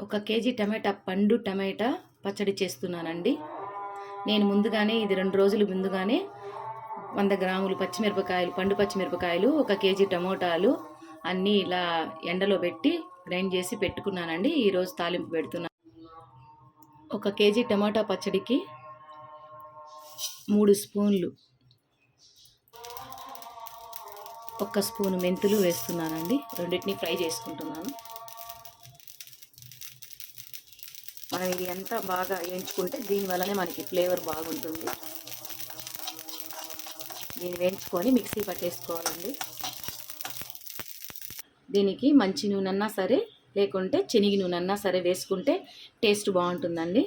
1 KG పండు టమాటా పచ్చడి చేస్తున్నానండి. నేను ముందుగానే ఇది 2 రోజులు ముందుగానే 100 గ్రాములు పచ్చిమిరపకాయలు, పండు పచ్చిమిరపకాయలు, 1 కేజీ టమోటాలు అన్నీ ఇలా ఎండలో పెట్టి గ్రైండ్ చేసి పెట్టుకున్నానండి. ఈరోజు తాలింపు పెడుతున్నాను. 1 కేజీ టమాటా పచ్చడికి 3 స్పూన్లు, 1 స్పూను మెంతులు వేస్తున్నానండి. రెండింటిని ఫ్రై చేసుకుంటున్నాను. మనం ఇది ఎంత బాగా వేయించుకుంటే దీనివల్లనే మనకి ఫ్లేవర్ బాగుంటుంది. దీన్ని వేయించుకొని మిక్సీ పట్టేసుకోవాలండి. దీనికి మంచి నూనె అన్నా సరే లేకుంటే శనగ నూనె అన్నా సరే వేసుకుంటే టేస్ట్ బాగుంటుందండి.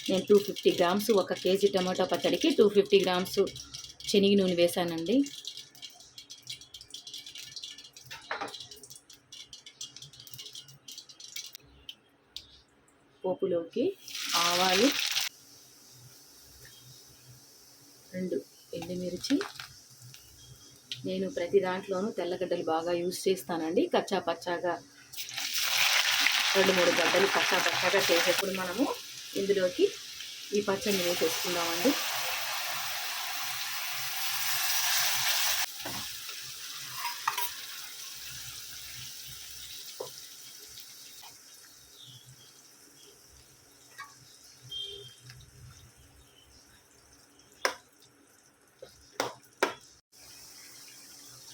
నేను 250 గ్రామ్స్ 1 కేజీ టమాటా పచ్చడికి 250 గ్రామ్స్ శనగ నూనె వేసానండి. పోపులోకి ఆవాలు, 2 ఎండుమిర్చి. నేను ప్రతి దాంట్లోనూ తెల్లగడ్డలు బాగా యూజ్ చేస్తానండి. కచ్చా పచ్చాగా 2-3 గడ్డలు కచ్చా పచ్చాగా చేసేప్పుడు మనము ఇందులోకి ఈ పచ్చడిని వేసేసుకుందామండి.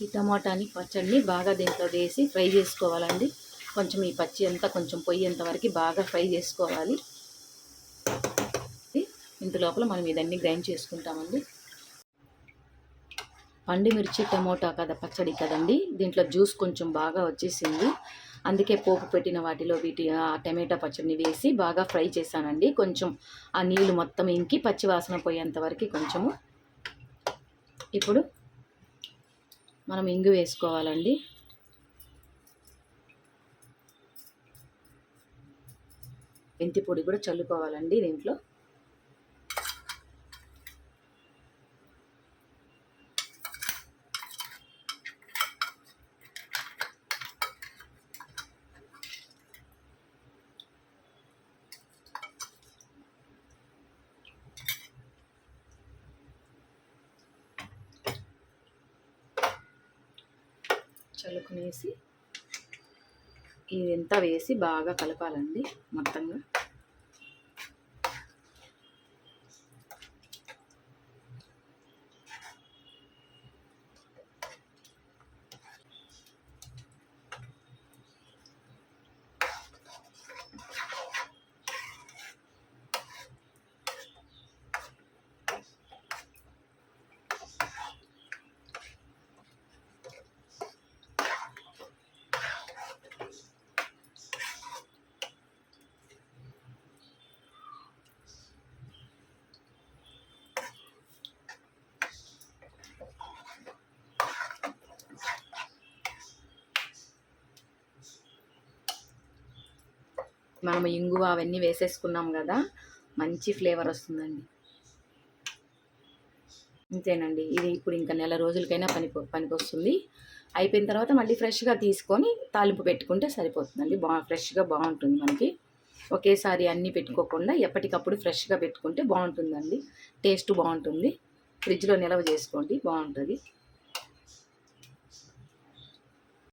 ఈ టమాటాని పచ్చడిని బాగా దీంట్లో వేసి ఫ్రై చేసుకోవాలండి. కొంచెం ఈ పచ్చి అంతా కొంచెం పొయ్యేంత వరకు బాగా ఫ్రై చేసుకోవాలి. ఇంత లోపల మనం ఇదన్నీ గ్రైండ్ చేసుకుంటామండి. పండు మిర్చి టమోటా పచ్చడి కదండి, దీంట్లో జ్యూస్ కొంచెం బాగా వచ్చేసింది. అందుకే పోపు పెట్టిన వాటిలో ఆ టమాటా పచ్చడిని వేసి బాగా ఫ్రై చేశానండి. కొంచెం ఆ నీళ్ళు మొత్తం ఇంకి పచ్చివాసన పోయేంత వరకు కొంచెము. ఇప్పుడు మనం ఇంగు వేసుకోవాలండి. మెంతి పొడి కూడా చల్లుకోవాలండి దీంట్లో. చల్లుకునేసి ఇదంతా వేసి బాగా కలపాలండి మొత్తంగా. మనం ఇంగువ అవన్నీ వేసేసుకున్నాం కదా, మంచి ఫ్లేవర్ వస్తుందండి. అంతేనండి. ఇది ఇప్పుడు ఇంకా నెల రోజులకైనా పనికొస్తుంది. అయిపోయిన తర్వాత మళ్ళీ ఫ్రెష్గా తీసుకొని తాలింపు పెట్టుకుంటే సరిపోతుందండి. ఫ్రెష్గా బాగుంటుంది మనకి. ఒకేసారి అన్నీ పెట్టుకోకుండా ఎప్పటికప్పుడు ఫ్రెష్గా పెట్టుకుంటే బాగుంటుందండి. టేస్ట్ బాగుంటుంది. ఫ్రిడ్జ్లో నిల్వ చేసుకోండి, బాగుంటుంది.